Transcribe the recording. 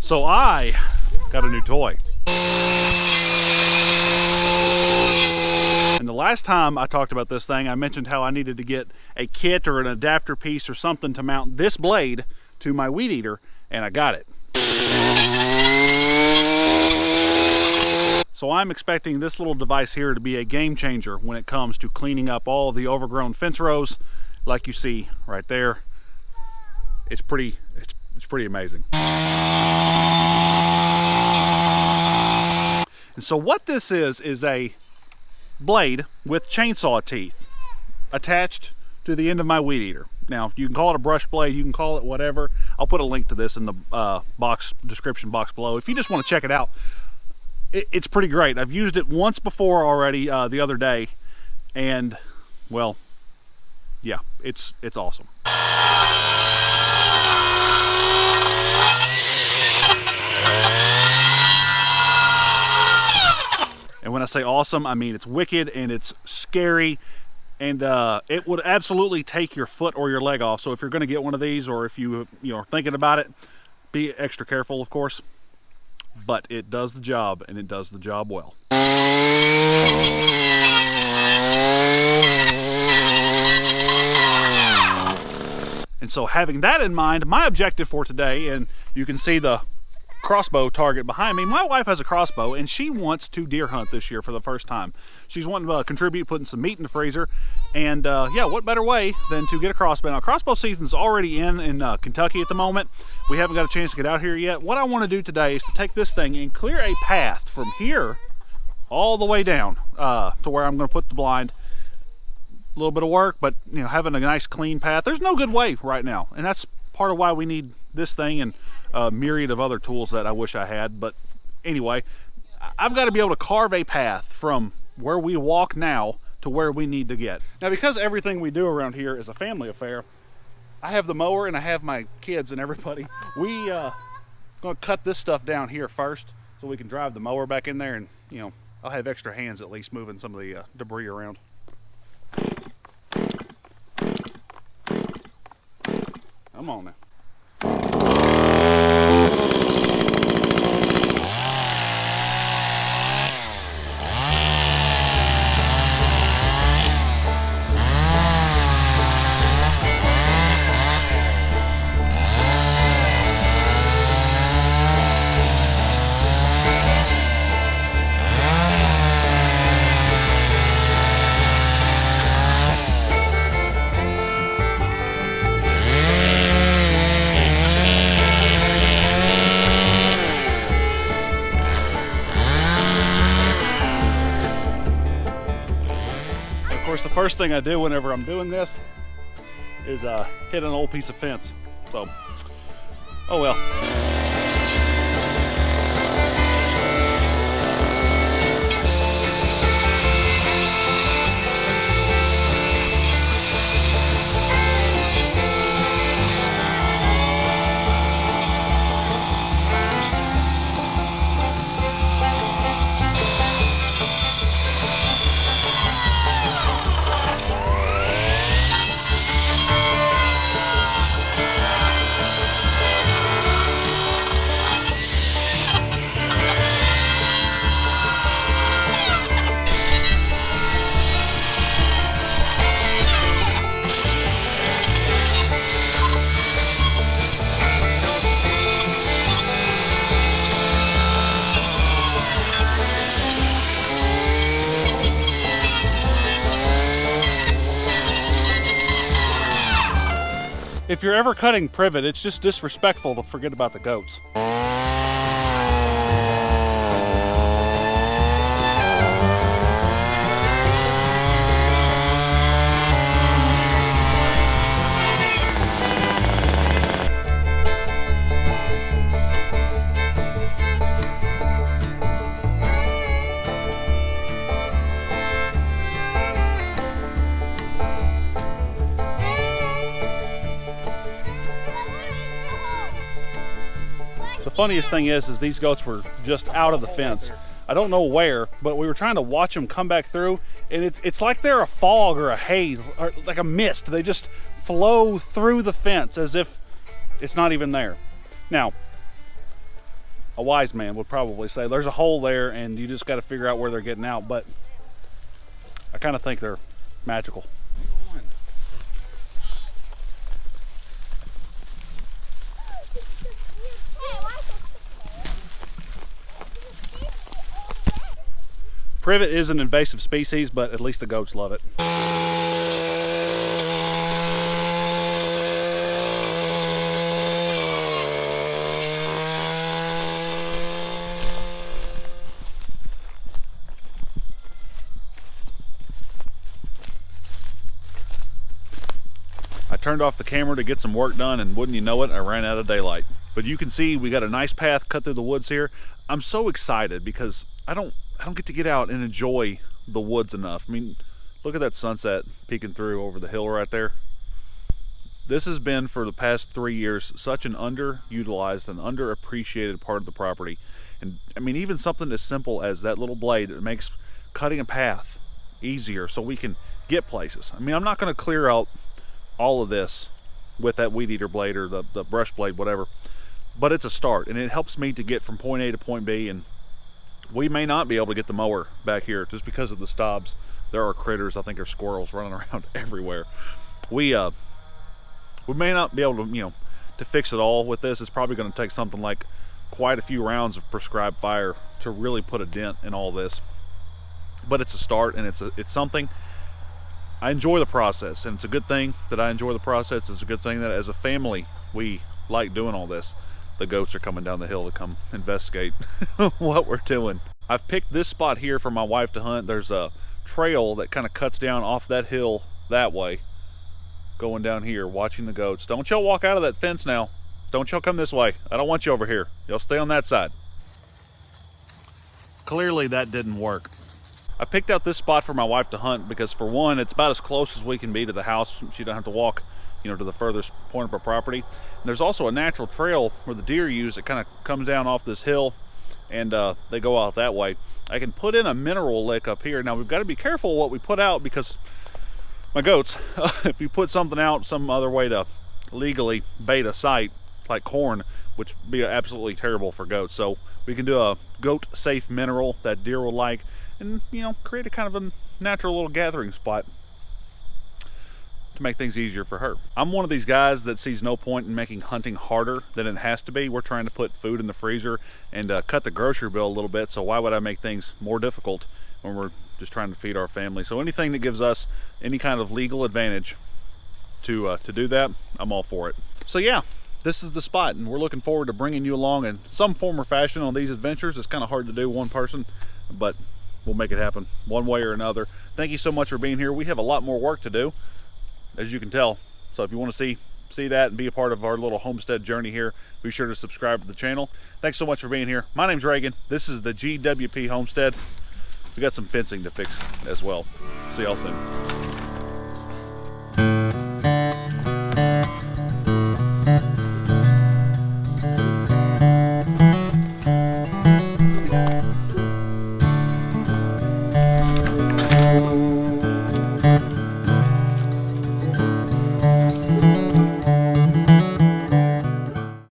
So I got a new toy. And the last time I talked about this thing, I mentioned how I needed to get a kit or an adapter piece or something to mount this blade to my weed eater, and I got it. So I'm expecting this little device here to be a game changer when it comes to cleaning up all the overgrown fence rows, like you see right there. It's pretty amazing. And so what this is a blade with chainsaw teeth attached to the end of my weed eater. Now, you can call it a brush blade, you can call it whatever. I'll put a link to this in the description box below if you just want to check it out. It's pretty great. I've used it once before already the other day, and well, yeah, it's awesome. And when I say awesome, I mean it's wicked and it's scary, and it would absolutely take your foot or your leg off. So if you're going to get one of these, or if you are thinking about it, be extra careful, of course. But it does the job, and it does the job well. And so having that in mind, my objective for today, and you can see the crossbow target behind me. My wife has a crossbow, and she wants to deer hunt this year for the first time. She's wanting to contribute, putting some meat in the freezer, and yeah, what better way than to get a crossbow. Now, crossbow season's already in Kentucky at the moment. We haven't got a chance to get out here yet. What I want to do today is to take this thing and clear a path from here all the way down to where I'm going to put the blind. A little bit of work, but having a nice clean path. There's no good way right now, and that's part of why we need this thing and a myriad of other tools that I wish I had. But anyway, I've got to be able to carve a path from where we walk now to where we need to get. Now, because everything we do around here is a family affair, I have the mower and I have my kids and everybody. We gonna cut this stuff down here first so we can drive the mower back in there, and I'll have extra hands at least moving some of the debris around. Come on now. Of course, the first thing I do whenever I'm doing this is hit an old piece of fence. So, oh well. If you're ever cutting privet, it's just disrespectful to forget about the goats. The funniest thing is these goats were just out of the fence. I don't know where, but we were trying to watch them come back through, and it's like they're a fog or a haze, or like a mist. They just flow through the fence as if it's not even there. Now, a wise man would probably say. There's a hole there and you just got to figure out where they're getting out, but I kind of think they're magical. Privet is an invasive species, but at least the goats love it. I turned off the camera to get some work done, and wouldn't you know it, I ran out of daylight. But you can see we got a nice path cut through the woods here. I'm so excited because I don't get to get out and enjoy the woods enough. I mean, look at that sunset peeking through over the hill right there. This has been, for the past 3 years, such an underutilized and underappreciated part of the property. And I mean, even something as simple as that little blade, it makes cutting a path easier so we can get places. I mean, I'm not going to clear out all of this with that weed eater blade or the brush blade, whatever, but it's a start, and it helps me to get from point A to point B. And we may not be able to get the mower back here just because of the stobs. There are critters, I think there's squirrels running around everywhere. We may not be able to, you know, to fix it all with this. It's probably going to take something like quite a few rounds of prescribed fire to really put a dent in all this. But it's a start, and it's something. I enjoy the process, and it's a good thing that I enjoy the process. It's a good thing that as a family we like doing all this. The goats are coming down the hill to come investigate what we're doing. I've picked this spot here for my wife to hunt. There's a trail that kind of cuts down off that hill that way, going down here, watching the goats. Don't y'all walk out of that fence now. Don't y'all come this way. I don't want you over here. Y'all stay on that side. Clearly that didn't work. I picked out this spot for my wife to hunt because, for one, it's about as close as we can be to the house. She don't have to walk, you know, to the furthest point of our property. And there's also a natural trail where the deer use. It kind of comes down off this hill, and they go out that way. I can put in a mineral lick up here. Now, we've got to be careful what we put out because my goats, if you put something out some other way to legally bait a site, like corn, which would be absolutely terrible for goats. So we can do a goat-safe mineral that deer will like, and, you know, create a kind of a natural little gathering spot to make things easier for her. I'm one of these guys that sees no point in making hunting harder than it has to be. We're trying to put food in the freezer and cut the grocery bill a little bit, so why would I make things more difficult when we're just trying to feed our family? So anything that gives us any kind of legal advantage to do that, I'm all for it. So yeah, this is the spot, and we're looking forward to bringing you along in some form or fashion on these adventures. It's kind of hard to do one person, but we'll make it happen one way or another. Thank you so much for being here. We have a lot more work to do, as you can tell. So if you want to see that and be a part of our little homestead journey here, be sure to subscribe to the channel. Thanks so much for being here. My name's Reagan. This is the GWP Homestead. We got some fencing to fix as well. See y'all soon.